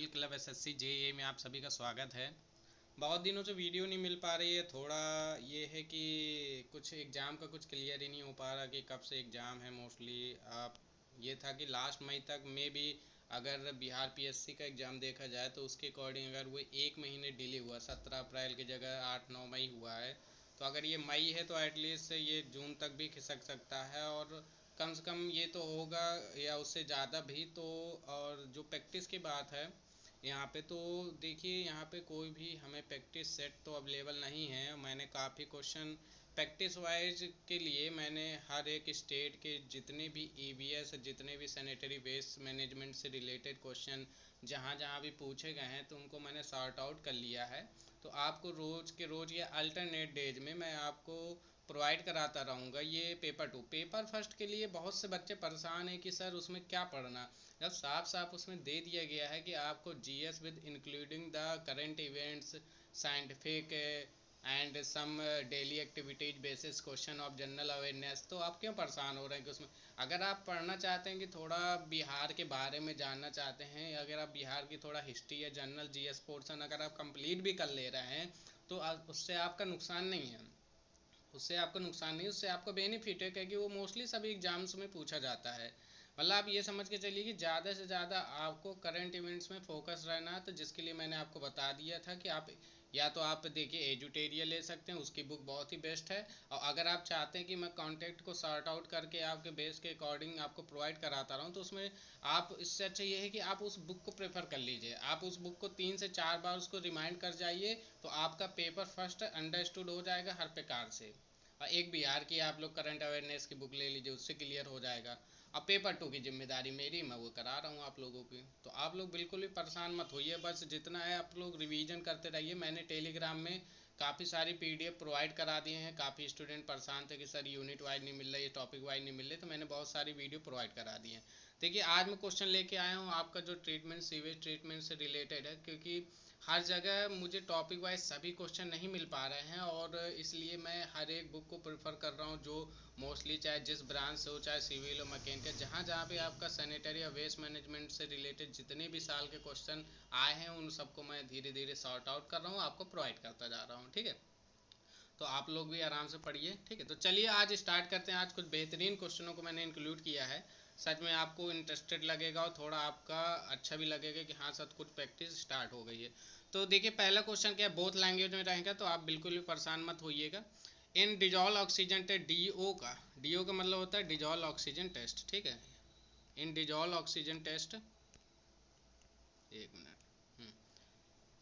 Kapil club SSC JEE में आप सभी का स्वागत है। बहुत दिनों से वीडियो नहीं मिल पा रही है। थोड़ा ये है कि कुछ एग्ज़ाम का कुछ क्लियर ही नहीं हो पा रहा कि कब से एग्ज़ाम है। मोस्टली आप ये था कि लास्ट मई तक में भी अगर बिहार पीएससी का एग्ज़ाम देखा जाए तो उसके अकॉर्डिंग अगर वो एक महीने डिले हुआ, 17 अप्रैल की जगह 8-9 मई हुआ है, तो अगर ये मई है तो एटलीस्ट ये जून तक भी खिसक सकता है और कम से कम ये तो होगा या उससे ज़्यादा भी। तो और जो प्रैक्टिस की बात है यहाँ पे, तो देखिए यहाँ पे कोई भी हमें प्रैक्टिस सेट तो अवेलेबल नहीं है। मैंने काफ़ी क्वेश्चन प्रैक्टिस वाइज के लिए मैंने हर एक स्टेट के जितने भी ईवीएस, जितने भी सैनिटरी वेस्ट मैनेजमेंट से रिलेटेड क्वेश्चन जहाँ जहाँ भी पूछे गए हैं तो उनको मैंने सॉर्ट आउट कर लिया है। तो आपको रोज़ के रोज़ या अल्टरनेट डेज में मैं आपको प्रोवाइड कराता रहूँगा ये पेपर टू। पेपर फर्स्ट के लिए बहुत से बच्चे परेशान हैं कि सर उसमें क्या पढ़ना, जब साफ साफ उसमें दे दिया गया है कि आपको GS with including the current events, scientific and some daily activities basis question of general awareness. तो आप क्यों परेशान हो रहे हैं कि उसमें अगर आप पढ़ना चाहते हैं कि थोड़ा बिहार के बारे में जानना चाहते हैं, अगर आप बिहार की थोड़ा हिस्ट्री या जनरल जीएस पोर्शन अगर आप कंप्लीट भी कर ले रहे हैं तो उससे आपका नुकसान नहीं है। उससे आपको बेनिफिट है, क्योंकि वो मोस्टली सभी एग्जाम्स में पूछा जाता है। मतलब आप ये समझ के चलिए कि ज़्यादा से ज़्यादा आपको करंट इवेंट्स में फोकस रहना है। तो जिसके लिए मैंने आपको बता दिया था कि आप या तो आप देखिए एजुटेरिया ले सकते हैं, उसकी बुक बहुत ही बेस्ट है। और अगर आप चाहते हैं कि मैं कॉन्टेक्ट को सॉर्ट आउट करके आपके बेस के अकॉर्डिंग आपको प्रोवाइड कराता रहा हूँ, तो उसमें आप इससे अच्छा ये है कि आप उस बुक को प्रेफर कर लीजिए। आप उस बुक को 3 से 4 बार उसको रिमाइंड कर जाइए, तो आपका पेपर फर्स्ट अंडरस्टूड हो जाएगा हर प्रकार से। और एक बिहार की आप लोग करंट अवेयरनेस की बुक ले लीजिए, उससे क्लियर हो जाएगा। अब पेपर टू की जिम्मेदारी मेरी, मैं वो करा रहा हूँ आप लोगों की। तो आप लोग बिल्कुल भी परेशान मत होइए, बस जितना है आप लोग रिवीजन करते रहिए। मैंने टेलीग्राम में काफ़ी सारी पीडीएफ प्रोवाइड करा दिए हैं। काफ़ी स्टूडेंट परेशान थे कि सर यूनिट वाइज नहीं मिल रही, टॉपिक वाइज नहीं मिल रही, तो मैंने बहुत सारी वीडियो प्रोवाइड करा दी हैं। देखिए आज मैं क्वेश्चन लेके आया हूँ आपका जो ट्रीटमेंट, सीवेज ट्रीटमेंट से रिलेटेड है, क्योंकि हर जगह मुझे टॉपिक वाइज सभी क्वेश्चन नहीं मिल पा रहे हैं और इसलिए मैं हर एक बुक को प्रेफर कर रहा हूँ जो मोस्टली चाहे जिस ब्रांच से हो, चाहे सिविल हो, मैकेनिकल, जहाँ जहाँ पे आपका सैनिटरी या वेस्ट मैनेजमेंट से रिलेटेड जितने भी साल के क्वेश्चन आए हैं उन सबको मैं धीरे धीरे सॉर्ट आउट कर रहा हूँ, आपको प्रोवाइड करता जा रहा हूँ। ठीक है, तो आप लोग भी आराम से पढ़िए। ठीक है, तो चलिए आज स्टार्ट करते हैं। आज कुछ बेहतरीन क्वेश्चनों को मैंने इंक्लूड किया है। सच में आपको इंटरेस्टेड लगेगा और थोड़ा आपका अच्छा भी लगेगा कि हाँ सर कुछ प्रैक्टिस स्टार्ट हो गई है। तो देखिए पहला क्वेश्चन क्या है, बोथ लैंग्वेज में रहेगा, तो आप बिल्कुल भी परेशान मत होइएगा। In dissolved oxygen test, D O का मतलब होता है डिजॉल्व ऑक्सीजन टेस्ट। ठीक है, इन डिजॉल्व ऑक्सीजन टेस्ट, एक minute,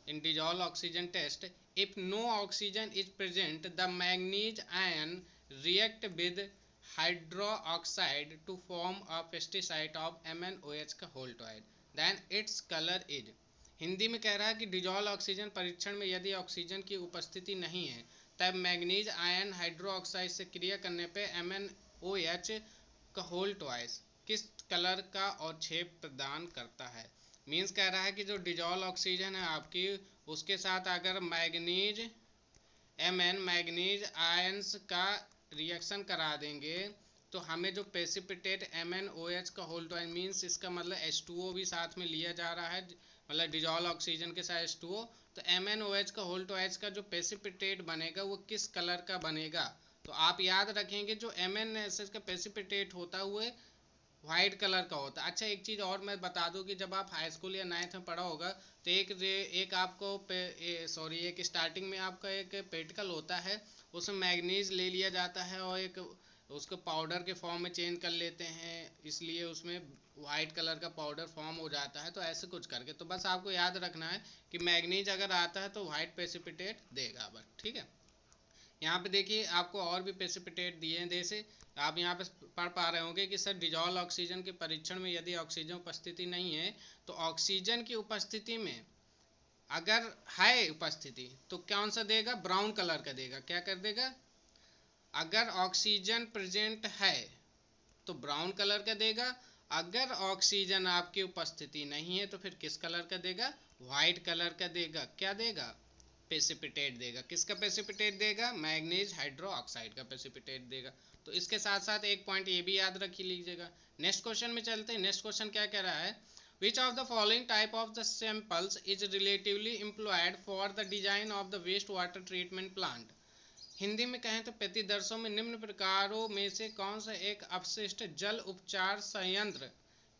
in dissolved oxygen test, if no oxygen is present, the manganese ion react with hydroxide to form a pesticide of MnOH का होल्टोइड, then its color is। Hindi में कह रहा है कि dissolve oxygen परीक्षण में यदि ऑक्सीजन की उपस्थिति नहीं है तब मैग्नीज आयन हाइड्रोक्साइड से क्रिया करने पर MnOH का होल्टोइड किस कलर का और छेप प्रदान करता है। मीन्स कह रहा है कि जो डिजॉल्व ऑक्सीजन है आपकी, उसके साथ अगर मैग्नीज आयंस का रिएक्शन करा देंगे तो हमें जो प्रेसिपिटेट MnOH का होल्टोइड, मीन्स इसका मतलब H2O भी साथ में लिया जा रहा है, मतलब डिजॉल्व ऑक्सीजन के साथ H2O, तो MnOH का होल्टोइड का जो प्रेसिपिटेट बनेगा वो किस कलर का बनेगा। तो आप याद रखेंगे जो MnOH का प्रेसिपिटेट होता हुए वाइट कलर का होता है। अच्छा एक चीज़ और मैं बता दूं कि जब आप हाई स्कूल या 9th में पढ़ा होगा तो एक आपको एक स्टार्टिंग में आपका एक प्रैक्टिकल होता है, उसमें मैग्नीज ले लिया जाता है और एक उसको पाउडर के फॉर्म में चेंज कर लेते हैं, इसलिए उसमें वाइट कलर का पाउडर फॉर्म हो जाता है। तो ऐसे कुछ करके तो बस आपको याद रखना है कि मैग्नीज अगर आता है तो वाइट प्रेसिपिटेट देगा बस। ठीक है, यहाँ पे देखिए आपको और भी प्रेसिपिटेट दिए हैं, जैसे आप यहाँ पे पढ़ पा रहे होंगे कि सर डिजॉल्व ऑक्सीजन के परीक्षण में यदि ऑक्सीजन उपस्थिति नहीं है तो ऑक्सीजन की उपस्थिति में अगर है उपस्थिति तो कौन सा देगा, ब्राउन कलर का देगा। क्या कर देगा, अगर ऑक्सीजन प्रेजेंट है तो ब्राउन कलर का देगा, अगर ऑक्सीजन आपकी उपस्थिति नहीं है तो फिर किस कलर का देगा, वाइट कलर का देगा। क्या देगा, प्रेसिपिटेट देगा। किसका प्रेसिपिटेट देगा, मैग्नीज हाइड्रोक्साइड का प्रेसिपिटेट देगा। तो इसके साथ साथ एक पॉइंट ये भी याद रख लीजिएगा। नेक्स्ट क्वेश्चन में चलते हैं। नेक्स्ट क्वेश्चन क्या कह रहा है, Which of the following type of the samples is relatively employed for the design of the waste water treatment plant? Hindi में कहें तो प्रतिदर्शों में निम्न प्रकारों में से कौन सा एक अपशिष्ट जल उपचार संयंत्र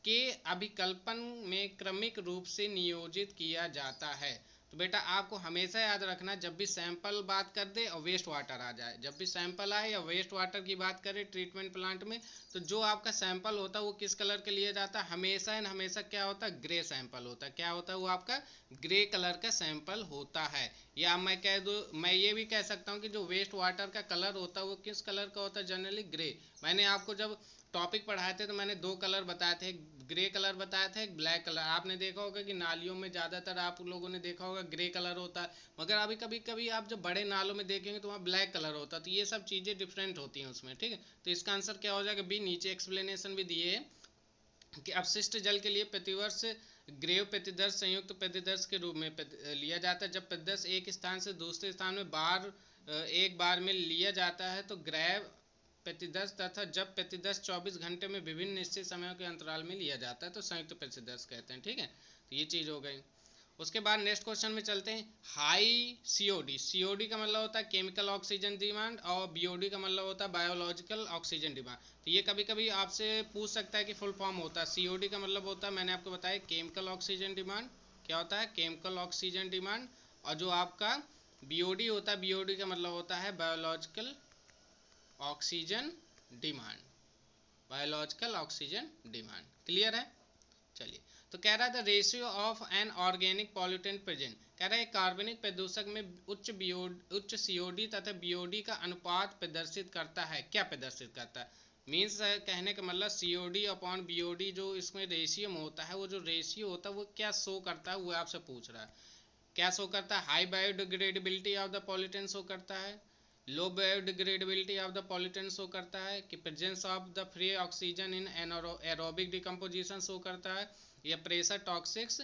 के अभिकल्पन में क्रमिक रूप से नियोजित किया जाता है? तो बेटा आपको हमेशा याद रखना, जब भी सैंपल बात कर दे और वेस्ट वाटर आ जाए, जब भी सैंपल आए या वेस्ट वाटर की बात करें ट्रीटमेंट प्लांट में, तो जो आपका सैंपल होता है वो किस कलर के लिया जाता है? हमेशा एंड हमेशा क्या होता है? ग्रे सैंपल होता है। क्या होता है? वो आपका ग्रे कलर का सैंपल होता है। या मैं कह दूँ, मैं ये भी कह सकता हूँ कि जो वेस्ट वाटर का कलर होता है वो किस कलर का होता है? Generally grey. मैंने आपको जब टॉपिक पढ़ाए थे तो मैंने दो कलर बताए थे, एक ग्रे कलर बताया था, एक ब्लैक कलर। आपने देखा होगा कि नालियों में ज़्यादातर आप लोगों ने देखा होगा ग्रे कलर होता है, मगर अभी कभी कभी आप जब बड़े नालों में देखेंगे तो वहाँ ब्लैक कलर होता है। तो ये सब चीज़ें डिफरेंट होती हैं उसमें, ठीक है। तो इसका आंसर क्या हो जाएगा? बी। नीचे एक्सप्लेनेशन भी दिए है कि अपशिष्ट जल के लिए प्रतिवर्ष ग्रेव प्रतिदर्श संयुक्त प्रतिदर्श के रूप में लिया जाता है। जब प्रतिदर्श एक स्थान से दूसरे स्थान में एक बार में लिया जाता है तो ग्रेव प्रतिदर्श, तथा जब प्रतिदर्श 24 घंटे में विभिन्न निश्चित समयों के अंतराल में लिया जाता है तो संयुक्त प्रतिदर्श कहते हैं, ठीक है। तो ये चीज़ हो गई। उसके बाद नेक्स्ट क्वेश्चन में चलते हैं। हाई सीओडी, सीओडी का मतलब होता है केमिकल ऑक्सीजन डिमांड और बीओडी का मतलब होता है बायोलॉजिकल ऑक्सीजन डिमांड। तो ये कभी कभी आपसे पूछ सकता है कि फुल फॉर्म होता है। सीओडी का मतलब होता है, मैंने आपको बताया, केमिकल ऑक्सीजन डिमांड। क्या होता है? Chemical oxygen demand. और जो आपका बीओडी होता है, बीओडी का मतलब होता है biological oxygen demand, biological oxygen demand. Clear है? चलिए, तो कह रहा था ratio of an organic pollutant present. कह रहा है कार्बनिक प्रदूषक में उच्च सीओडी तथा बीओडी का अनुपात प्रदर्शित करता है। क्या प्रदर्शित करता है? मीन्स कहने का मतलब सीओडी अपॉन बीओडी जो इसमें रेशियो में होता है, वो जो रेशियो होता है वो क्या शो करता है, वो आपसे पूछ रहा है। क्या शो करता है? High biodegradability of the pollutant show करता है, low biodegradability of the pollutant show करता है, कि presence of the free oxygen in aerobic decomposition show करता है, या pressure toxics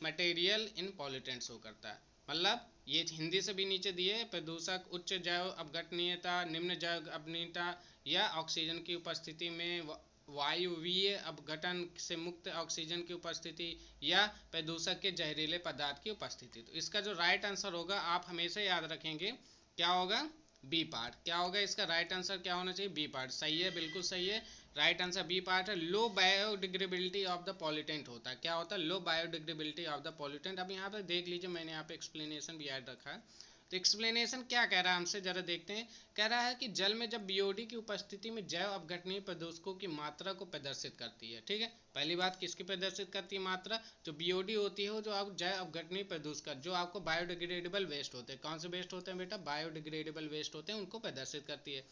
material in pollutant show करता है। मतलब ये हिंदी से भी नीचे दिए, प्रदूषक उच्च जैव अपघटनीयता, निम्न जैव अपघटनीयता या ऑक्सीजन की उपस्थिति में वायुवीय अपघटन से मुक्त ऑक्सीजन की उपस्थिति या प्रदूषक के जहरीले पदार्थ की उपस्थिति। तो इसका जो राइट आंसर होगा आप हमेशा याद रखेंगे, क्या होगा? B part. क्या होगा इसका राइट आंसर? क्या होना चाहिए? B part. सही है, बिल्कुल सही है। राइट आंसर बी पार्ट है। Low biodegradability of the pollutant होता है। क्या होता है? Low biodegradability of the pollutant. अब यहाँ पे देख लीजिए, मैंने यहाँ पे एक्सप्लेनेशन भी ऐड रखा है। तो एक्सप्लेनेशन क्या कह रहा है हमसे, जरा देखते हैं। कह रहा है कि जल में जब बीओडी की उपस्थिति में जैव अपघटनीय प्रदूषकों की मात्रा को प्रदर्शित करती है, ठीक है। पहली बात किसकी प्रदर्शित करती है? मात्रा। जो बीओडी होती है वो जो आप जैव अपघटनीय प्रदूषक, जो आपको बायोडिग्रेडेबल वेस्ट होते हैं। कौन से वेस्ट होते हैं बेटा? बायोडिग्रेडेबल वेस्ट होते हैं, उनको प्रदर्शित करती है।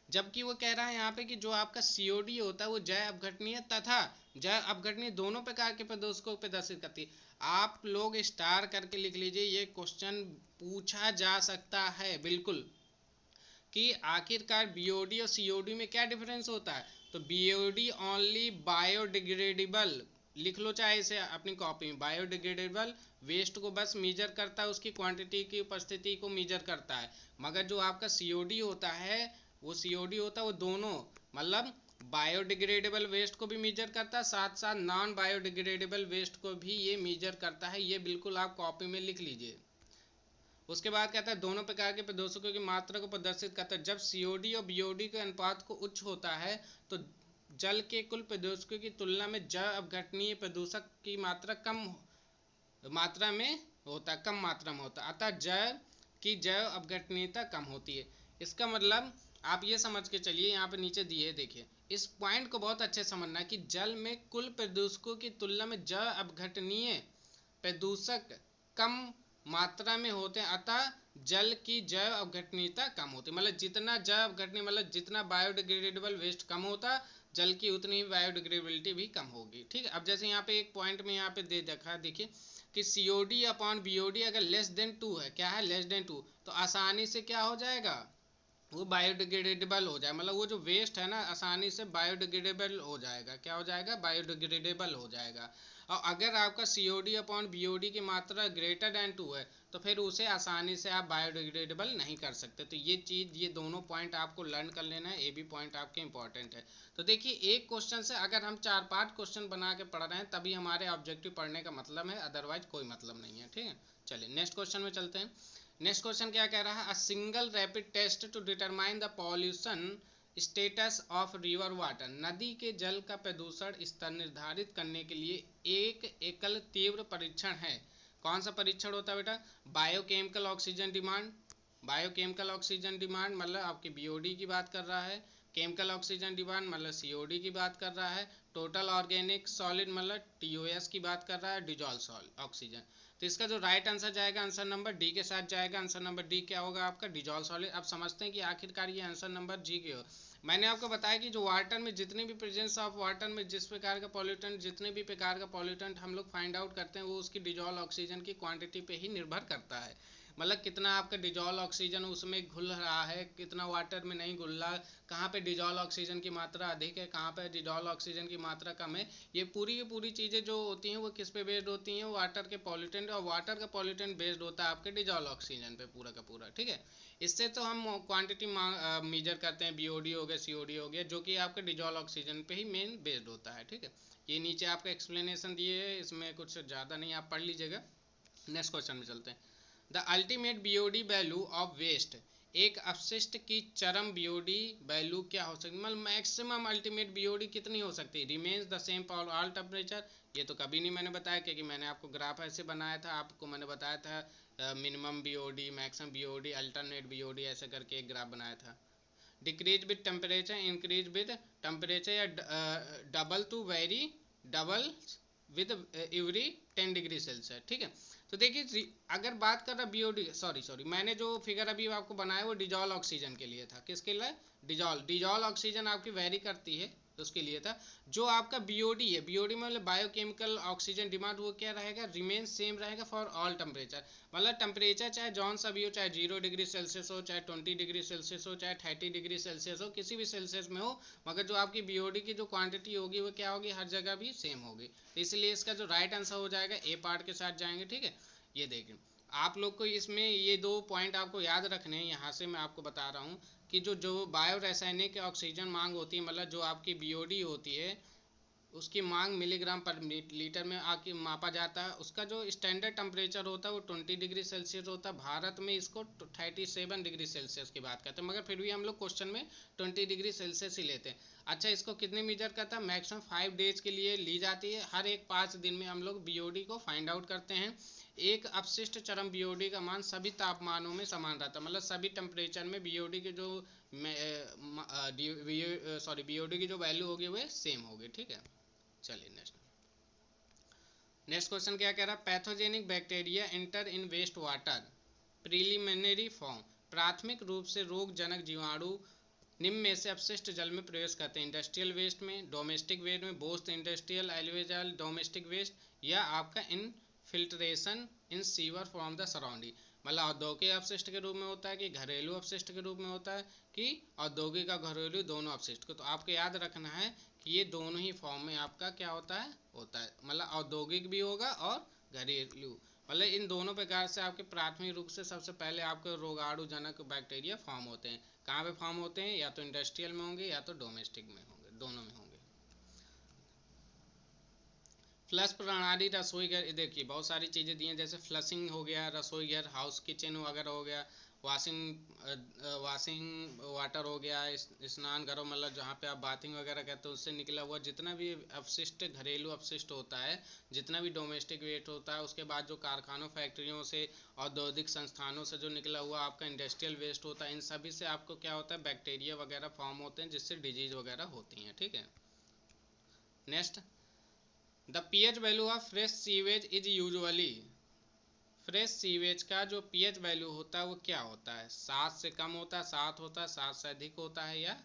जबकि वो कह रहा है यहाँ पे कि जो आपका सीओडी होता है वो जैव अपघटनीय तथा जैव अपघटनीय दोनों प्रकार के प्रदूषकों को प्रदर्शित करती है। आप लोग स्टार करके लिख लीजिए, ये क्वेश्चन पूछा जा सकता है बिल्कुल, कि आखिरकार बीओडी और सीओडी में क्या डिफरेंस होता है। तो बीओडी ओनली बायोडिग्रेडेबल, लिख लो चाहे इसे अपनी कॉपी में, बायोडिग्रेडेबल वेस्ट को बस मेजर करता है, उसकी क्वांटिटी की उपस्थिति को मेजर करता है। मगर जो आपका सीओडी होता है वो दोनों, मतलब बायोडिग्रेडेबल वेस्ट को भी मेजर करता है, साथ साथ नॉन बायोडिग्रेडेबल वेस्ट को भी ये मेजर करता है। ये बिल्कुल आप कॉपी में लिख लीजिए। उसके बाद कहता है दोनों प्रकार के प्रदूषकों की मात्रा को प्रदर्शित करता है। जब सीओडी और बीओडी के अनुपात को उच्च होता है तो जल के कुल प्रदूषकों की तुलना में जैव अपघटनीय प्रदूषक की मात्रा कम मात्रा में होता है, अतः जैव अपघटनीयता कम होती है। इसका मतलब आप ये समझ के चलिए, यहाँ पे नीचे दिए देखिए, इस पॉइंट को बहुत अच्छे समझना कि जल में कुल प्रदूषकों की तुलना में जैव अपघटनीय प्रदूषक कम मात्रा में होते हैं, अतः जल की जैव अपघटनीयता कम होती है। मतलब जितना जैव अपघटनीय, मतलब जितना बायोडिग्रेडेबल वेस्ट कम होता, जल की उतनी ही बायोडिग्रेडेबिलिटी भी कम होगी, ठीक है। अब जैसे यहाँ पे एक पॉइंट में यहाँ पे दे देखा, देखिए कि सीओडी अपॉन बीओडी अगर लेस देन 2 है, क्या है? लेस देन 2, तो आसानी से क्या हो जाएगा? वो बायोडिग्रेडेबल हो जाए, मतलब वो जो वेस्ट है ना आसानी से बायोडिग्रेडेबल हो जाएगा। क्या हो जाएगा? बायोडिग्रेडेबल हो जाएगा। और अगर आपका COD अपॉन BOD की मात्रा ग्रेटर देन 2 है तो फिर उसे आसानी से आप बायोडिग्रेडेबल नहीं कर सकते। तो ये चीज़, ये दोनों पॉइंट आपको लर्न कर लेना है, ये भी पॉइंट आपके इंपॉर्टेंट है। तो देखिए एक क्वेश्चन से अगर हम 4-5 क्वेश्चन बना के पढ़ रहे हैं तभी हमारे ऑब्जेक्टिव पढ़ने का मतलब है, अदरवाइज कोई मतलब नहीं है, ठीक है। चलिए नेक्स्ट क्वेश्चन में चलते हैं। नेक्स्ट क्वेश्चन क्या कह रहा है, a single rapid test to determine the pollution status of river water, नदी के जल का प्रदूषण स्तर निर्धारित करने के लिए एक एकल तीव्र परीक्षण है। कौन सा परीक्षण होता है बेटा, biochemical oxygen demand. Biochemical oxygen demand मतलब आपकी BOD की बात कर रहा है, केमिकल ऑक्सीजन डिमांड मतलब COD की बात कर रहा है, टोटल ऑर्गेनिक सॉलिड मतलब TOS की बात कर रहा है, डिजॉल्व ऑक्सीजन। तो इसका जो राइट आंसर जाएगा, आंसर नंबर डी के साथ जाएगा। आंसर नंबर डी क्या होगा आपका, डिजॉल्व सॉलिड। अब समझते हैं कि आखिरकार ये आंसर नंबर जी के हो। मैंने आपको बताया कि जो वाटर में जितने भी प्रेजेंस ऑफ वाटर में जिस प्रकार का पॉल्यूटेंट, जितने भी प्रकार का पॉल्यूटेंट हम लोग फाइंड आउट करते हैं वो उसकी डिजॉल्व ऑक्सीजन की क्वांटिटी पे ही निर्भर करता है। मतलब कितना आपका डिजॉल्व ऑक्सीजन उसमें घुल रहा है, कितना वाटर में नहीं घुल रहा, कहाँ पे डिजॉल्व ऑक्सीजन की मात्रा अधिक है, कहाँ पे डिजॉल्व ऑक्सीजन की मात्रा कम है। ये पूरी की पूरी चीज़ें जो होती हैं वो किस पे बेस्ड होती हैं, वाटर के पॉल्यूटेंट, और वाटर का पॉल्यूटेंट बेस्ड होता है आपके डिजॉल्व ऑक्सीजन पे पूरा का पूरा, ठीक है। इससे तो हम क्वांटिटी मेजर करते हैं, BOD हो गया, COD हो गया, जो कि आपके डिजॉल्व ऑक्सीजन पे ही मेन बेस्ड होता है, ठीक है। ये नीचे आपका एक्सप्लेनेशन दिए है, इसमें कुछ ज़्यादा नहीं, आप पढ़ लीजिएगा। नेक्स्ट क्वेश्चन में चलते हैं। The ultimate BOD value of waste, एक अपशिष्ट की चरम BOD वैल्यू क्या हो सकती है, मतलब मैक्सिमम अल्टीमेट BOD कितनी हो सकती है। Remains the same for all temperature, ये तो कभी नहीं मैंने बताया क्योंकि मैंने आपको ग्राफ ऐसे बनाया था, आपको मैंने बताया था minimum BOD, maximum BOD, alternate BOD ऐसे करके एक ग्राफ बनाया था। Decrease with temperature, increase with temperature, या double to very double with every 10 degree Celsius, ठीक है। तो देखिए अगर बात कर रहा BOD, सॉरी मैंने जो फिगर अभी आपको बनाया वो डिजॉल्व ऑक्सीजन के लिए था, किसके लिए, डिजॉल्व ऑक्सीजन आपकी वेरी करती है उसके लिए था। जो आपका BOD है, BOD मतलब बायोकेमिकल ऑक्सीजन डिमांड, वो क्या रहेगा, रिमेन सेम रहेगा फॉर ऑल टेम्परेचर। मतलब टेम्परेचर चाहे जौन सा भी हो, चाहे 0 डिग्री सेल्सियस हो, चाहे 20 डिग्री सेल्सियस हो, चाहे 30 डिग्री सेल्सियस हो, किसी भी सेल्सियस में हो, मगर जो आपकी BOD की जो क्वांटिटी होगी वो क्या होगी, हर जगह भी सेम होगी। तो इसलिए इसका जो राइट आंसर हो जाएगा ए पार्ट के साथ जाएंगे, ठीक है। ये देखें आप लोग को इसमें ये 2 पॉइंट आपको याद रखने हैं, यहाँ से मैं आपको बता रहा हूँ कि जो बायो रासायनिक ऑक्सीजन मांग होती है, मतलब जो आपकी BOD होती है उसकी मांग मिलीग्राम पर लीटर में आके मापा जाता है। उसका जो स्टैंडर्ड टेम्परेचर होता है वो 20 डिग्री सेल्सियस होता है। भारत में इसको 37 डिग्री सेल्सियस की बात करते हैं, मगर फिर भी हम लोग क्वेश्चन में 20 डिग्री सेल्सियस ही लेते हैं। अच्छा, इसको कितने मीटर करता है, मैक्सिमम 5 डेज के लिए ली जाती है। हर एक 5 दिन में हम लोग BOD को फाइंड आउट करते हैं। एक अपशिष्ट चरम BOD का मान सभी तापमानों में समान रहता है, मतलब सभी टेम्परेचर में BOD के जो BOD की जो वैल्यू होगी वो सेम होगी, ठीक है। चलिए नेक्स्ट क्वेश्चन क्या कह रहा है, pathogenic bacteria enter in waste water preliminary form, प्राथमिक रूप से रोगजनक जीवाणु निम्न में से अपशिष्ट जल में प्रवेश करते हैं। इंडस्ट्रियल वेस्ट में, डोमेस्टिक वेस्ट में, बोथ इंडस्ट्रियल एलिवेजल डोमेस्टिक वेस्ट, या आपका infiltration in sewer from the surrounding, मतलब औद्योगिक अपशिष्ट के रूप में होता है कि घरेलू अपशिष्ट के रूप में होता है कि औद्योगिक और घरेलू दोनों अपशिष्ट को। तो आपको याद रखना है कि ये दोनों ही फॉर्म में आपका क्या होता है, मतलब औद्योगिक भी होगा और घरेलू, मतलब इन दोनों प्रकार से आपके प्राथमिक रूप से सबसे पहले आपके रोगाणुजनक बैक्टीरिया फॉर्म होते हैं। कहाँ पे फॉर्म होते हैं, या तो इंडस्ट्रियल में होंगे या तो डोमेस्टिक में होंगे, दोनों में होंगे। फ्लश प्रणाली, रसोई घर, देखिए बहुत सारी चीज़ें दी हैं, जैसे फ्लशिंग हो गया, रसोई घर, हाउस किचन वगैरह हो गया, वाशिंग वाटर हो गया, स्नान घरों मतलब जहाँ पे आप बाथिंग वगैरह कहते हो उससे निकला हुआ जितना भी अपशिष्ट, घरेलू अपशिष्ट होता है, जितना भी डोमेस्टिक वेस्ट होता है, उसके बाद जो कारखानों फैक्ट्रियों से, औद्योगिक संस्थानों से जो निकला हुआ आपका इंडस्ट्रियल वेस्ट होता है, इन सभी से आपको क्या होता है, बैक्टीरिया वगैरह फॉर्म होते हैं जिससे डिजीज वगैरह होती हैं, ठीक है। Next, the pH value of fresh sewage is usually, fresh sewage का जो pH वैल्यू होता है वो क्या होता है, 7 से कम होता है, 7 होता है, 7 से अधिक होता है, या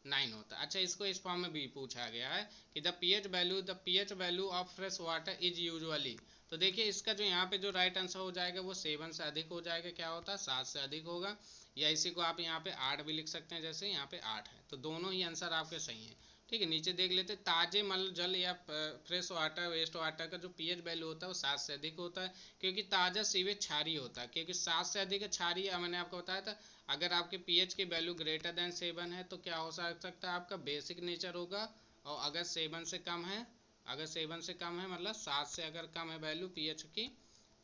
9 होता है। अच्छा, इसको इस फॉर्म में भी पूछा गया है कि the pH value of fresh water is usually. तो देखिए इसका जो यहाँ पे जो राइट आंसर हो जाएगा वो 7 से अधिक हो जाएगा, क्या होता है, 7 से अधिक होगा, या इसी को आप यहाँ पे 8 भी लिख सकते हैं, जैसे यहाँ पे 8 है, तो दोनों ही आंसर आपके सही हैं, ठीक है, नीचे देख लेते, ताजे मल जल या फ्रेश वाटर, वेस्ट वाटर का जो पीएच वैल्यू होता है वो 7 से अधिक होता है, क्योंकि ताज़ा सीवेज क्षारीय होता है, क्योंकि 7 से अधिक क्षारीय, मैंने आपको बताया था। अगर आपके पीएच की वैल्यू ग्रेटर देन 7 है तो क्या हो सकता है, आपका बेसिक नेचर होगा। और अगर 7 से कम है, अगर 7 से कम है मतलब 7 से अगर कम है वैल्यू पीएच की,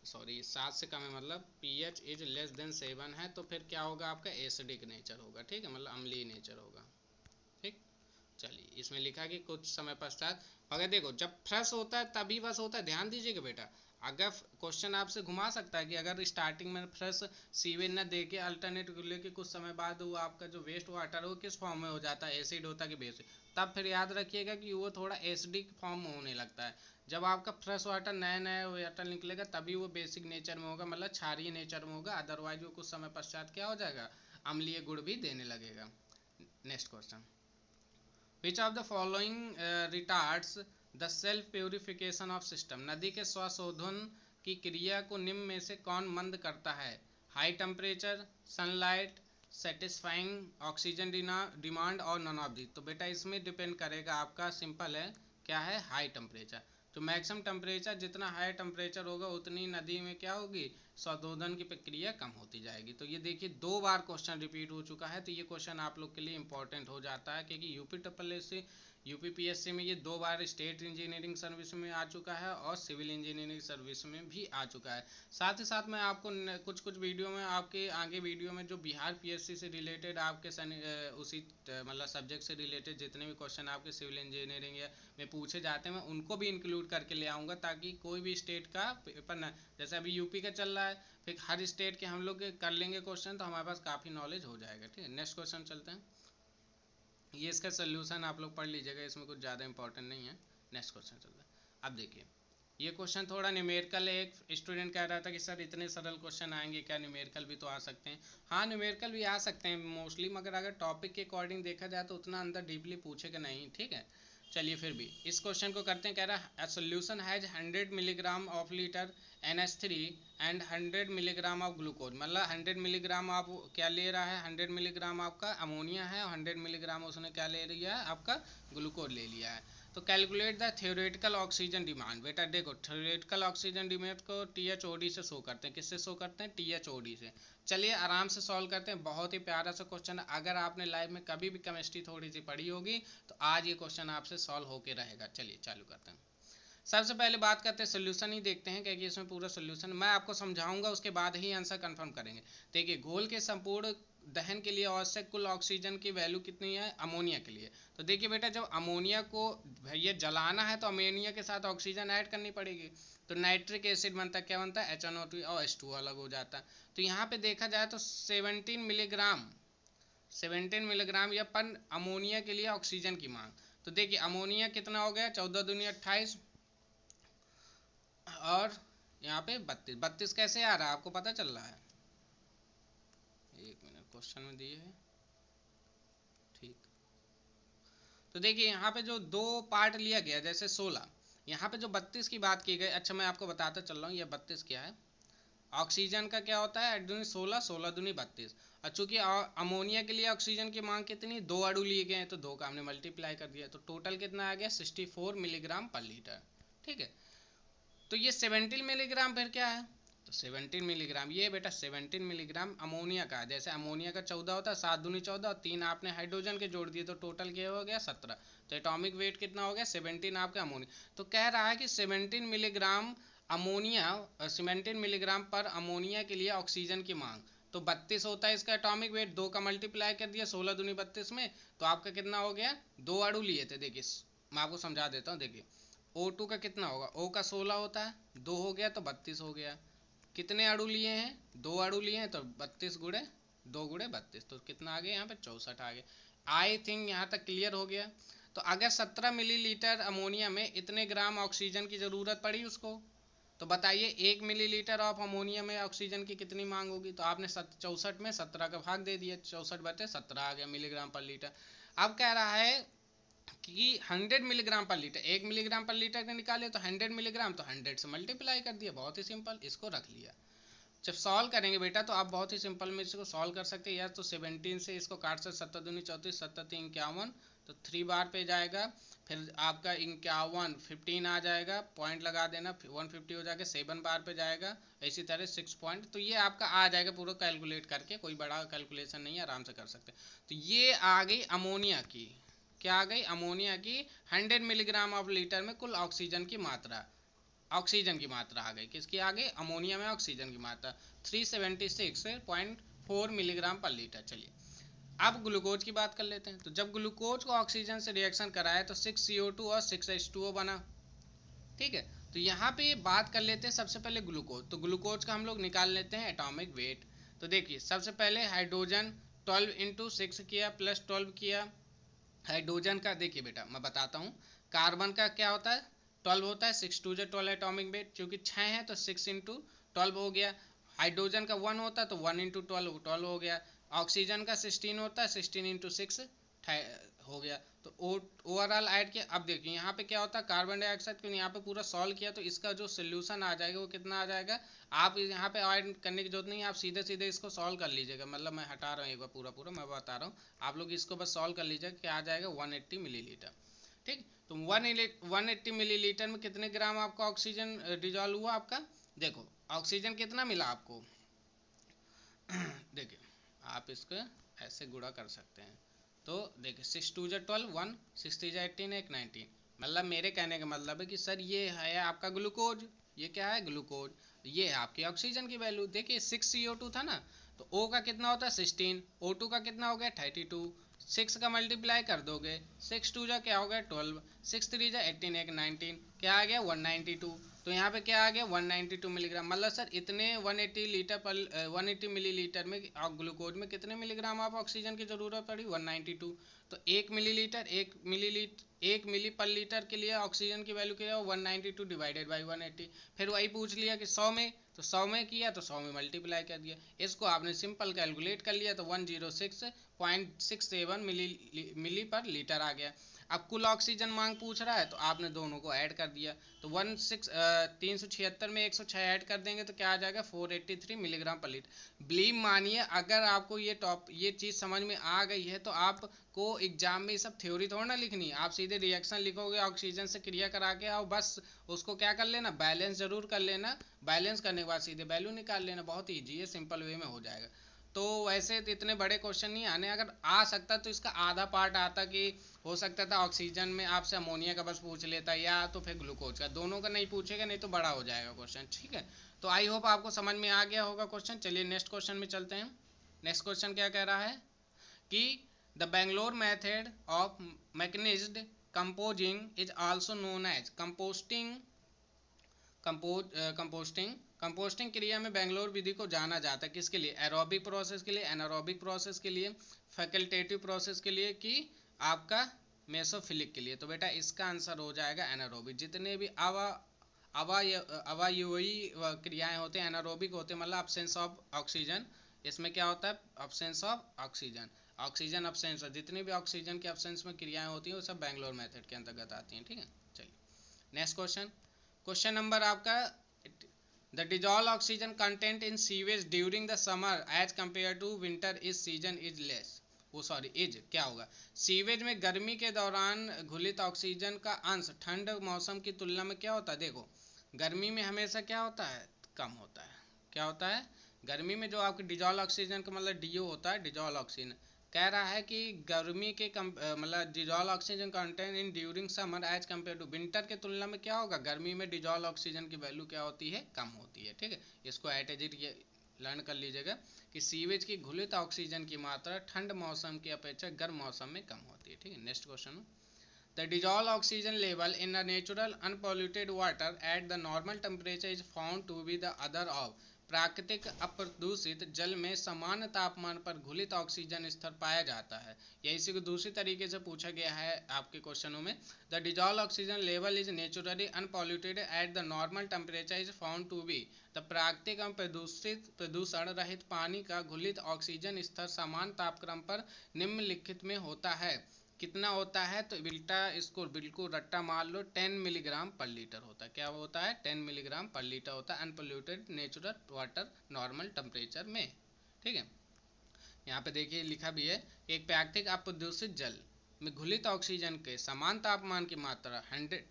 सॉरी 7 से कम है मतलब पीएच इज लेस देन 7 है, तो फिर क्या होगा, आपका एसिडिक नेचर होगा। ठीक है, मतलब अम्लीय नेचर होगा। ठीक, चलिए इसमें लिखा कि कुछ समय पश्चात, अगर देखो जब फ्रेश होता है तभी बस होता है, ध्यान दीजिएगा बेटा। अगर क्वेश्चन आपसे घुमा सकता है कि अगर स्टार्टिंग में फ्रेश सीवेज न दे के अल्टरनेट लेके कुछ समय बाद वो आपका जो वेस्ट वाटर है वो किस फॉर्म में हो जाता है, एसिड होता है कि बेसिक, तब फिर याद रखिएगा कि वो थोड़ा एसिडिक फॉर्म में होने लगता है। जब आपका फ्रेश वाटर नया नया वाटर निकलेगा तभी वो बेसिक नेचर में होगा, मतलब क्षारीय नेचर में होगा, अदरवाइज वो कुछ समय पश्चात क्या हो जाएगा, अम्लीय गुण भी देने लगेगा। Next question, Which of the following retards the self purification of system? नदी के स्वशोधन की क्रिया को निम्न में से कौन मंद करता है? High temperature, sunlight, satisfying oxygen demand और नॉन ऑफ दी। तो बेटा इसमें डिपेंड करेगा, आपका सिंपल है, क्या है, हाई टेम्परेचर। तो मैक्सिमम टेम्परेचर, जितना हाई टेम्परेचर होगा उतनी नदी में क्या होगी, शोधोधन की प्रक्रिया कम होती जाएगी। तो ये देखिए 2 बार क्वेश्चन रिपीट हो चुका है, तो ये क्वेश्चन आप लोग के लिए इंपॉर्टेंट हो जाता है, क्योंकि यूपीपीएससी में ये 2 बार स्टेट इंजीनियरिंग सर्विस में आ चुका है और सिविल इंजीनियरिंग सर्विस में भी आ चुका है। साथ ही साथ मैं आपको कुछ कुछ वीडियो में, आपके आगे वीडियो में जो बिहार पीएससी से रिलेटेड आपके उसी मतलब सब्जेक्ट से रिलेटेड जितने भी क्वेश्चन आपके सिविल इंजीनियरिंग या में पूछे जाते हैं मैं उनको भी इंक्लूड करके ले आऊँगा, ताकि कोई भी स्टेट का पेपर ना, जैसे अभी यूपी का चल रहा है, फिर हर स्टेट के हम लोग कर लेंगे क्वेश्चन, तो हमारे पास काफ़ी नॉलेज हो जाएगा। ठीक है, नेक्स्ट क्वेश्चन चलते हैं। ये इसका सोल्यूशन आप लोग पढ़ लीजिएगा, इसमें कुछ ज़्यादा इंपॉर्टेंट नहीं है। नेक्स्ट क्वेश्चन चलता है। अब देखिए ये क्वेश्चन थोड़ा न्यूमेरिकल है। एक स्टूडेंट कह रहा था कि सर इतने सरल क्वेश्चन आएंगे क्या, न्यूमेरिकल भी तो आ सकते हैं। हाँ न्यूमेरिकल भी आ सकते हैं मोस्टली, मगर अगर टॉपिक के अकॉर्डिंग देखा जाए तो उतना अंदर डीपली पूछेगा नहीं। ठीक है, चलिए फिर भी इस क्वेश्चन को करते हैं। कह रहा है solution has 100 milligram of litre NH3 and 100 milligram of glucose, मतलब 100 मिलीग्राम आप क्या ले रहा है, 100 मिलीग्राम आपका अमोनिया है और 100 मिलीग्राम उसने क्या ले लिया है, आपका ग्लूकोज ले लिया है। तो calculate the theoretical oxygen demand. बेटा देखो थ्योरेटिकल ऑक्सीजन डिमांड को THOD से शो करते हैं, किससे शो करते हैं, THOD से। चलिए आराम से सॉल्व करते हैं, बहुत ही प्यारा सा क्वेश्चन है। अगर आपने लाइफ में कभी भी केमिस्ट्री थोड़ी सी पढ़ी होगी तो आज ये क्वेश्चन आपसे सॉल्व होके रहेगा। चलिए चालू करते हैं। सबसे पहले बात करते हैं सोल्यूशन ही देखते हैं, क्योंकि इसमें पूरा सोल्यूशन मैं आपको समझाऊंगा, उसके बाद ही आंसर कंफर्म करेंगे। देखिए घोल के संपूर्ण दहन के लिए आवश्यक कुल ऑक्सीजन की वैल्यू कितनी है अमोनिया के लिए। तो देखिए बेटा जब अमोनिया को भैया जलाना है तो अमोनिया के साथ ऑक्सीजन ऐड करनी पड़ेगी, तो नाइट्रिक एसिड बनता है, क्या बनता है, HNO2 और H2 अलग हो जाता है। तो यहाँ पे देखा जाए तो 17 मिलीग्राम या पर अमोनिया के लिए ऑक्सीजन की मांग। तो देखिए अमोनिया कितना हो गया, 14 दूनी 28, और यहाँ पे 32 कैसे आ रहा है आपको पता चल रहा है, एक मिनट क्वेश्चन में दिए है। ठीक, तो देखिए यहाँ पे जो 2 पार्ट लिया गया जैसे 16, यहाँ पे जो 32 की बात की गई। अच्छा मैं आपको बताता चल रहा हूँ ये 32 क्या है। ऑक्सीजन का क्या होता है 8 दूनी 16, 16 दूनी 32। और चूंकि अमोनिया के लिए ऑक्सीजन की मांग कितनी, 2 अणु लिए गए हैं तो 2 का हमने मल्टीप्लाई कर दिया, तो टोटल कितना आ गया 64 मिलीग्राम पर लीटर। ठीक है, तो ये 17 मिलीग्राम फिर क्या है, तो 17 मिलीग्राम ये बेटा 17 मिलीग्राम अमोनिया का है। जैसे अमोनिया का 14 होता है, 7 दूनी 14 और 3 आपने हाइड्रोजन के जोड़ दिए तो टोटल क्या हो गया 17। तो एटॉमिक वेट कितना हो गया 17 आपका अमोनिया। तो कह रहा है कि 17 मिलीग्राम अमोनिया, 17 मिलीग्राम पर अमोनिया के लिए ऑक्सीजन की मांग, तो 32 होता है इसका एटॉमिक वेट, 2 का मल्टीप्लाई कर दिया 16 दूनी 32 में, तो आपका कितना हो गया, 2 अणु लिए थे। देखिए मैं आपको समझा देता हूँ। देखिए O2 का कितना होगा, O का 16 होता है, 2 हो गया तो 32 हो गया। कितने अणु लिए हैं, 2 अणु लिए हैं, तो 32 गुणे 2 गुणे 32, तो कितना आ गया यहाँ पे 64 आ गया। आई थिंक यहाँ तक क्लियर हो गया। तो अगर 17 मिलीलीटर अमोनिया में इतने ग्राम ऑक्सीजन की ज़रूरत पड़ी उसको, तो बताइए 1 मिलीलीटर ऑफ अमोनिया में ऑक्सीजन की कितनी मांग होगी। तो आपने 64 में 17 का भाग दे दिया, 64/17 आ गया मिलीग्राम पर लीटर। अब कह रहा है कि 100 मिलीग्राम पर लीटर, 1 मिलीग्राम पर लीटर का निकाले तो 100 मिलीग्राम, तो 100 से मल्टीप्लाई कर दिया, बहुत ही सिंपल, इसको रख लिया। जब सॉल्व करेंगे बेटा तो आप बहुत ही सिंपल में इसको सॉल्व कर सकते हैं, या तो 17 से इसको काट सकते, 7 दूनी 34, 7 3 51, तो 3 बार पे जाएगा। फिर आपका 51 15 आ जाएगा, पॉइंट लगा देना, 150 हो जाएगा, 7 बार पे जाएगा, इसी तरह 6 पॉइंट। तो ये आपका आ जाएगा पूरा कैलकुलेट करके, कोई बड़ा कैलकुलेशन नहीं है, आराम से कर सकते। तो ये आ गई अमोनिया की, क्या आ गई, अमोनिया की 100 मिलीग्राम ऑफ लीटर में कुल ऑक्सीजन की मात्रा, ऑक्सीजन की मात्रा आ गई, किसकी आ गई, अमोनिया में ऑक्सीजन की मात्रा 376.4 मिलीग्राम पर लीटर। चलिए अब ग्लूकोज की बात कर लेते हैं। तो जब ग्लूकोज को ऑक्सीजन से रिएक्शन कराए तो 6 CO2 और 6 H2O बना, ठीक है। तो यहाँ पे बात कर लेते हैं सबसे पहले ग्लूकोज। तो ग्लूकोज का हम लोग निकाल लेते हैं एटॉमिक वेट। तो देखिए सबसे पहले हाइड्रोजन 12 इंटू 6 किया प्लस 12 किया, हाइड्रोजन का देखिए बेटा मैं बताता हूँ, कार्बन का क्या होता है 12 होता है, 6 2 12 एटॉमिक वेट, क्योंकि 6 है तो 6 इंटू 12 हो गया। हाइड्रोजन का 1 होता है तो 1 इंटू 12 12 हो गया। ऑक्सीजन का 16 होता है, 16 इंटू 6 हो गया। तो ओवरऑल ऐड किया। अब देखिए यहाँ पे क्या होता है कार्बन डाइऑक्साइड को यहाँ पे पूरा सॉल्व किया, तो इसका जो सोल्यूशन आ जाएगा वो कितना आ जाएगा, आप यहाँ पे ऐड करने की जरूरत नहीं है, आप सीधे सीधे इसको सॉल्व कर लीजिएगा। मतलब मैं हटा रहा हूँ एक बार पूरा मैं बता रहा हूँ, आप लोग इसको बस सॉल्व कर लीजिएगा, क्या आ जाएगा 180 मिलीलीटर। ठीक, तो 180 मिलीलीटर में कितने ग्राम आपका ऑक्सीजन डिजॉल्व हुआ आपका, देखो ऑक्सीजन कितना मिला आपको देखिए आप इसको ऐसे गुणा कर सकते हैं। तो देखिए 6 2 12 1 6 3 18 1 19, मतलब मेरे कहने का मतलब है कि सर ये है आपका ग्लूकोज, ये क्या है ग्लूकोज, ये है आपकी ऑक्सीजन की वैल्यू। देखिए 6 CO2 था ना, तो O का कितना होता है 16, O2 का कितना हो गया 32, 6 का मल्टीप्लाई कर दोगे, 6 2 जा क्या हो गया 12, 6 3 जा 18 1 19, क्या आ गया 192। तो यहाँ पे क्या आ गया 192 मिलीग्राम। मतलब सर इतने 180 लीटर पर 180 मिलीलीटर में ग्लूकोज में कितने मिलीग्राम आप ऑक्सीजन की जरूरत पड़ी 192। तो 1 मिली पर लीटर के लिए ऑक्सीजन की वैल्यू क्या है 192 डिवाइडेड बाई 180। फिर वही पूछ लिया कि 100 में, तो 100 में किया तो 100 में मल्टीप्लाई कर दिया, इसको आपने सिंपल कैलकुलेट कर लिया तो 106.67 मिली पर लीटर आ गया। अब कुल ऑक्सीजन मांग पूछ रहा है तो आपने दोनों को ऐड कर दिया, तो 376 में 106 ऐड कर देंगे तो क्या आ जाएगा 483 मिलीग्राम पर लीटर। बिलीव मानिए अगर आपको ये चीज़ समझ में आ गई है तो आपको एग्जाम में ये सब थ्योरी थोड़ा ना लिखनी है, आप सीधे रिएक्शन लिखोगे, ऑक्सीजन से क्रिया करा के आओ, बस उसको क्या कर लेना बैलेंस जरूर कर लेना, बैलेंस करने के बाद सीधे वैल्यू निकाल लेना, बहुत ईजी है, सिंपल वे में हो जाएगा। तो वैसे तो इतने बड़े क्वेश्चन नहीं आने, अगर आ सकता तो इसका आधा पार्ट आता कि हो सकता था ऑक्सीजन में आपसे अमोनिया का बस पूछ लेता या तो फिर ग्लूकोज का, दोनों का नहीं पूछेगा, नहीं तो बड़ा हो जाएगा क्वेश्चन। ठीक है, तो आई होप आपको समझ में आ गया होगा क्वेश्चन। चलिए नेक्स्ट क्वेश्चन में चलते हैं। नेक्स्ट क्वेश्चन क्या कह रहा है कि the Bangalore method of mechanised composing is also known as composting. Composting क्रिया में बेंगलोर विधि को जाना जाता है किसके लिए, एरोबिक प्रोसेस के लिए, एनारोबिक प्रोसेस के लिए, फैकल्टेटिव प्रोसेस के लिए, कि आपका मेसोफिलिक के लिए। तो बेटा इसका आंसर हो जाएगा एनारोबिक। जितने भी अवायवीय क्रियाएं होते हैं एनारोबिक होते हैं, मतलब अब्सेंस ऑफ ऑक्सीजन, इसमें क्या होता है absence of oxygen, oxygen absence, जितने भी ऑक्सीजन के अब्सेंस में क्रियाएं होती हैं वो सब बेंगलोर मेथड के अंतर्गत आती हैं। ठीक है, चलिए नेक्स्ट क्वेश्चन। क्वेश्चन नंबर आपका the dissolve oxygen content in sewage during the summer as compare to winter is season is less, वो सॉरी इज क्या होगा, सीवेज में गर्मी के दौरान घुलित ऑक्सीजन का अंश ठंड मौसम की तुलना में क्या होता है। देखो गर्मी में हमेशा क्या होता है कम होता है, क्या होता है गर्मी में जो आपके डिजॉल्व ऑक्सीजन का मतलब डीओ होता है, डिजॉल्व ऑक्सीजन कह रहा है कि गर्मी के मतलब dissolve oxygen content in during summer as compare to winter के तुलना में क्या होगा, गर्मी में डिजॉल्व ऑक्सीजन की वैल्यू क्या होती है कम होती है। ठीक है, इसको एट एज इट लर्न कर लीजिएगा कि सीवेज की घुलित ऑक्सीजन की मात्रा ठंड मौसम की अपेक्षा गर्म मौसम में कम होती है। ठीक है, next question. The dissolved oxygen level in a natural unpolluted water at the normal temperature is found to be the other of प्राकृतिक अप्रदूषित जल में समान तापमान पर घुलित ऑक्सीजन स्तर पाया जाता है। या इसी को दूसरी तरीके से पूछा गया है आपके क्वेश्चनों में, the dissolve oxygen level is naturally unpolluted at the normal temperature is found to be the प्राकृतिक एवं प्रदूषण रहित पानी का घुलित ऑक्सीजन स्तर समान तापक्रम पर निम्नलिखित में होता है। कितना होता है, तो बेटा इसको बिल्कुल रट्टा मार लो 10 मिलीग्राम पर लीटर होता है। क्या होता है 10 मिलीग्राम पर लीटर होता है unpolluted natural water normal temperature में। ठीक है, यहाँ पे देखिए लिखा भी है कि एक प्राकृतिक अप्रदूषित जल में घुलित ऑक्सीजन के समान तापमान की मात्रा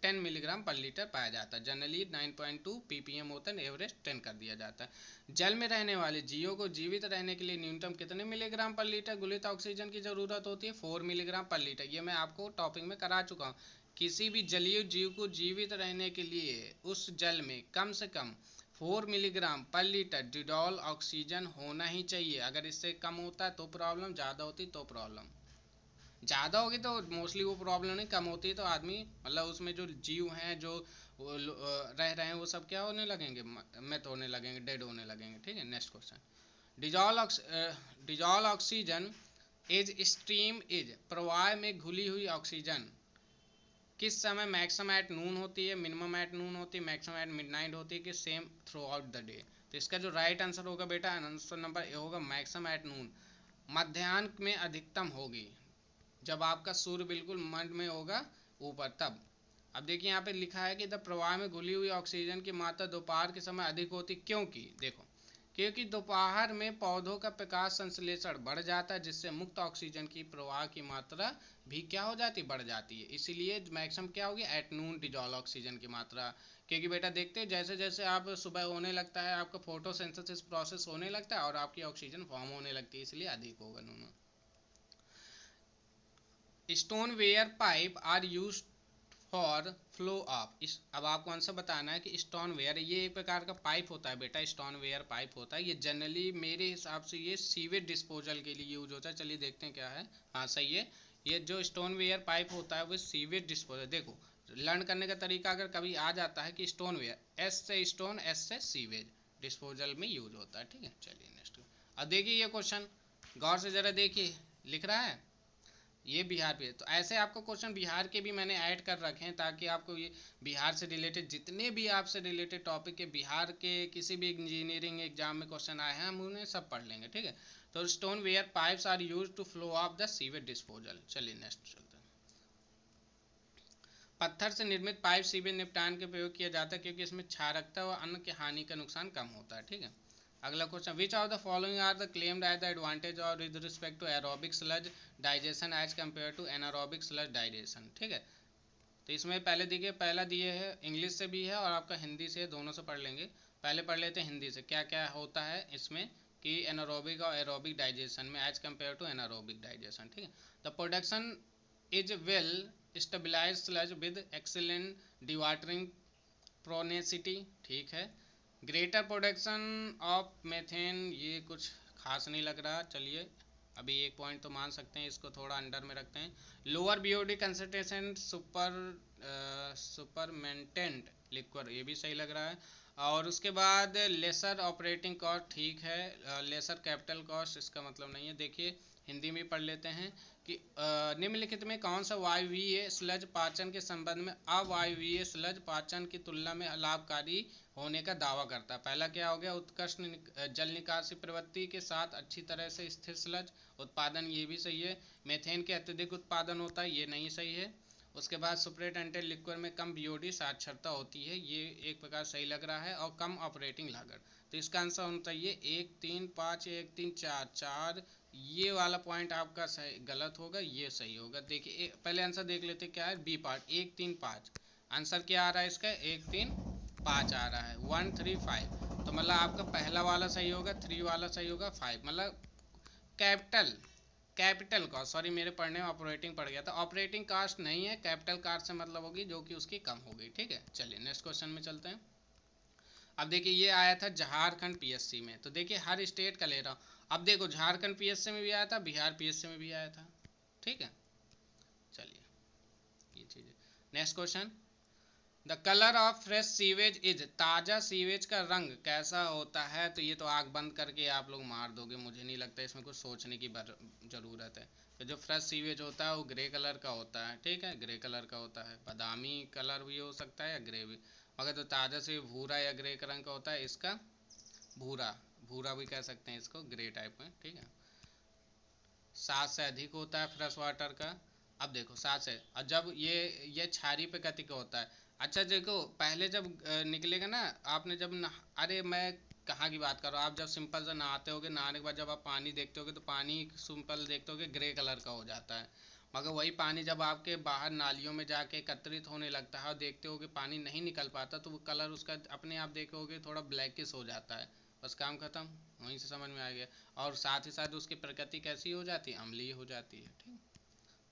10 मिलीग्राम पर लीटर पाया जाता है। जनरली 9.2 ppm होता है, एवरेज 10 कर दिया जाता है। जल में रहने वाले जीवों को जीवित रहने के लिए न्यूनतम कितने मिलीग्राम पर लीटर घुलित ऑक्सीजन की जरूरत होती है? 4 मिलीग्राम पर लीटर। ये मैं आपको टॉपिक में करा चुका हूँ। किसी भी जलीय जीव को जीवित रहने के लिए उस जल में कम से कम 4 मिलीग्राम पर लीटर डिडॉल ऑक्सीजन होना ही चाहिए। अगर इससे कम होता है तो प्रॉब्लम, ज़्यादा होती तो प्रॉब्लम। ज़्यादा होगी तो मोस्टली वो प्रॉब्लम नहीं, कम होती है तो आदमी मतलब उसमें जो जीव हैं जो रह रहे हैं वो सब क्या होने लगेंगे, मृत होने लगेंगे, डेड होने लगेंगे। ठीक है, next question. Dissolve oxygen is stream is प्रवाह में घुली हुई ऑक्सीजन किस समय मैक्सिमम एट नून होती है, मिनिमम एट नून होती है, मैक्सिमम एट मिडनाइट होती है कि same through out the day? तो इसका जो राइट आंसर होगा बेटा, आंसर नंबर ए होगा, मैक्सिमम एट नून। मध्याह्न में अधिकतम होगी जब आपका सूर्य बिल्कुल मध्य में होगा ऊपर, तब। अब देखिए यहाँ पे लिखा है कि द प्रवाह में घुली हुई ऑक्सीजन की मात्रा दोपहर के समय अधिक होती, क्योंकि देखो, क्योंकि दोपहर में पौधों का प्रकाश संश्लेषण बढ़ जाता है, जिससे मुक्त ऑक्सीजन की प्रवाह की मात्रा भी क्या हो जाती, बढ़ जाती है। इसीलिए मैक्सिमम क्या होगी, एट नून डिजॉल्व ऑक्सीजन की मात्रा। क्योंकि बेटा देखते हैं जैसे जैसे आप सुबह होने लगता है, आपका फोटोसिंथेसिस प्रोसेस होने लगता है और आपकी ऑक्सीजन फॉर्म होने लगती है, इसलिए अधिक होगा नून। Stoneware pipe are use for flow of. अब आपको आंसर बताना है कि स्टोन वेयर ये एक प्रकार का पाइप होता है बेटा, स्टोन वेयर पाइप होता है। ये जनरली मेरे हिसाब से ये सीवेज डिस्पोजल के लिए यूज होता है। चलिए देखते हैं क्या है। हाँ सही है, ये जो स्टोन वेयर पाइप होता है वो सीवेज डिस्पोजल। देखो लर्न करने का तरीका अगर कभी आ जाता है कि स्टोन वेयर, एस से स्टोन, एस से सीवेज डिस्पोजल में यूज होता है। ठीक है, चलिए नेक्स्ट। अब देखिए ये क्वेश्चन गौर से जरा देखिए, लिख रहा है ये बिहार पे। तो ऐसे आपको क्वेश्चन बिहार के भी मैंने ऐड कर रखे हैं ताकि आपको ये बिहार से रिलेटेड जितने भी आपसे रिलेटेड टॉपिक के बिहार के किसी भी इंजीनियरिंग एग्जाम में क्वेश्चन आए हैं हम उन्हें सब पढ़ लेंगे। ठीक है, तो stoneware pipes are use to flow of the sewage disposal. चलिए नेक्स्ट चलते हैं। पत्थर से निर्मित पाइप सीवेज निपटान के प्रयोग किया जाता है क्योंकि इसमें क्षारकता व अन्न की हानि का नुकसान कम होता है। ठीक है, अगला question, which of the following are the claimed as the advantage और with respect to aerobic sludge digestion as compare to anaerobic sludge digestion. ठीक है, तो इसमें पहले देखिए, पहला दिए है इंग्लिश से भी है और आपका हिंदी से, दोनों से पढ़ लेंगे। पहले पढ़ लेते हैं हिंदी से, क्या क्या होता है इसमें कि एनारोबिक और एरोबिक डाइजेशन में as compare to anaerobic digestion. ठीक है, the production is well stabilise sludge with excellent dewatering propensity. ठीक है, ग्रेटर प्रोडक्शन ऑफ मेथेन, ये कुछ खास नहीं लग रहा। चलिए अभी एक पॉइंट तो मान सकते हैं, इसको थोड़ा अंडर में रखते हैं। लोअर बीओडी कंसंट्रेशन सुपरमेंटेंट लिक्विड, ये भी सही लग रहा है। और उसके बाद लेसर ऑपरेटिंग कॉस्ट, ठीक है। लेसर कैपिटल कॉस्ट इसका मतलब नहीं है। देखिए हिंदी में पढ़ लेते हैं कि निम्नलिखित में कौन सा वायवीय स्लज पाचन के संबंध में अवायवीय स्लज पाचन की तुलना में लाभकारी होने का दावा करता है? पहला क्या हो गया, उत्कृष्ट जल निकासी प्रवृत्ति के साथ अच्छी तरह से स्थिर स्लज उत्पादन, ये भी सही है। मेथेन के अत्यधिक उत्पादन होता है, ये नहीं सही है। उसके बाद सुपरटेंडेंट लिक्विड में कम बीओडी साक्षरता होती है, ये एक प्रकार सही लग रहा है। और कम ऑपरेटिंग लागत, तो इसका आंसर होना चाहिए 1 3 5 1 3 4 4। ये वाला पॉइंट आपका सही गलत होगा, ये सही होगा। देखिए पहले आंसर देख लेते क्या है, बी पार्ट 1 3 5। आंसर क्या आ रहा है इसका, 1 3 5 आ रहा है, 1 3 5। तो मतलब आपका पहला वाला सही होगा, 3 वाला सही होगा, 5 मतलब कैपिटल कॉस्ट। सॉरी मेरे पढ़ने में ऑपरेटिंग पड़ गया था, ऑपरेटिंग कॉस्ट नहीं है, कैपिटल कॉस्ट से मतलब होगी जो कि उसकी कम हो गई। ठीक है, चलिए नेक्स्ट क्वेश्चन में चलते हैं। अब देखिए ये आया था झारखंड पीएससी में, तो देखिए हर स्टेट का ले रहा हूँ। अब देखो झारखंड पीएससी में भी आया था, बिहार पीएससी में भी आया था। ठीक है, चलिए ये चीज़। Next question, the colour of fresh sewage is, ताज़ा सीवेज का रंग कैसा होता है? तो ये तो आग बंद करके आप लोग मार दोगे, मुझे नहीं लगता इसमें कुछ सोचने की ज़रूरत है। तो जो फ्रेश सीवेज होता है वो ग्रे कलर का होता है। ठीक है, ग्रे कलर का होता है, बादामी कलर भी हो सकता है या ग्रे भी। अगर तो ताज़ा से भूरा या ग्रे रंग का होता है, इसका भूरा, भूरा भी कह सकते हैं इसको, ग्रे टाइप में। ठीक है, 7 से अधिक होता है फ्रेश वाटर का। अब देखो 7 से, और जब ये क्षारीय प्रकृति का होता है। अच्छा देखो पहले जब निकलेगा ना, आपने जब अरे मैं कहाँ की बात कर रहा हूँ, आप जब सिंपल से नहाते होगे, नहाने के बाद जब आप पानी देखते होगे तो पानी सिंपल देखते होगे ग्रे कलर का हो जाता है। मगर वही पानी जब आपके बाहर नालियों में जाके एकत्रित होने लगता है और देखते हो कि पानी नहीं निकल पाता, तो वो कलर उसका अपने आप देखोगे थोड़ा ब्लैकिश हो जाता है, बस काम खत्म। वहीं से समझ में आ गया। और साथ ही साथ उसकी प्रकृति कैसी हो जाती है, अम्लीय हो जाती है। ठीक,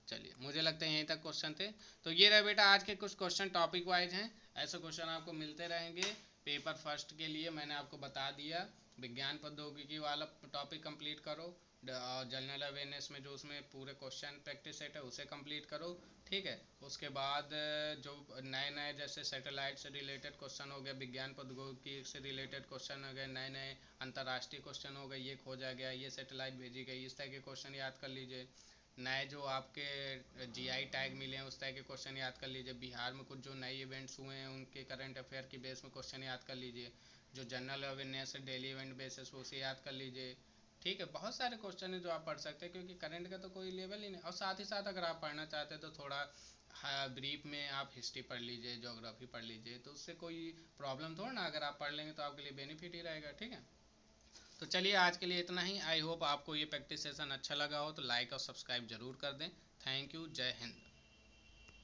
चलिए मुझे लगता है यहीं तक क्वेश्चन थे। तो ये रहे बेटा आज के कुछ क्वेश्चन टॉपिक वाइज हैं, ऐसे क्वेश्चन आपको मिलते रहेंगे। पेपर फर्स्ट के लिए मैंने आपको बता दिया, विज्ञान प्रौद्योगिकी वाला टॉपिक कंप्लीट करो, और जनरल अवेयरनेस में जो उसमें पूरे क्वेश्चन प्रैक्टिस सेट है उसे कंप्लीट करो। ठीक है, उसके बाद जो नए नए जैसे सैटेलाइट से रिलेटेड क्वेश्चन हो गया, विज्ञान प्रौद्योगिकी से रिलेटेड क्वेश्चन हो गए, नए नए अंतर्राष्ट्रीय क्वेश्चन हो गए, ये खोजा गया, ये सैटेलाइट भेजी गई, इस तरह के क्वेश्चन याद कर लीजिए। नए जो आपके जीआई टैग मिले हैं उस तरह के क्वेश्चन याद कर लीजिए। बिहार में कुछ जो नए इवेंट्स हुए हैं उनके करंट अफेयर की बेस में क्वेश्चन याद कर लीजिए। जो जनरल अवेयरनेस है डेली इवेंट बेसिस पे उसे याद कर लीजिए। ठीक है, बहुत सारे क्वेश्चन है जो आप पढ़ सकते हैं, क्योंकि करंट का तो कोई लेवल ही नहीं। और साथ ही साथ अगर आप पढ़ना चाहते हैं तो थोड़ा ब्रीफ में आप हिस्ट्री पढ़ लीजिए, ज्योग्राफी पढ़ लीजिए, तो उससे कोई प्रॉब्लम थोड़ा ना, अगर आप पढ़ लेंगे तो आपके लिए बेनिफिट ही रहेगा। ठीक है, तो चलिए आज के लिए इतना ही। आई होप आपको ये प्रैक्टिस सेशन अच्छा लगा हो, तो लाइक और सब्सक्राइब जरूर कर दें। थैंक यू, जय हिंद।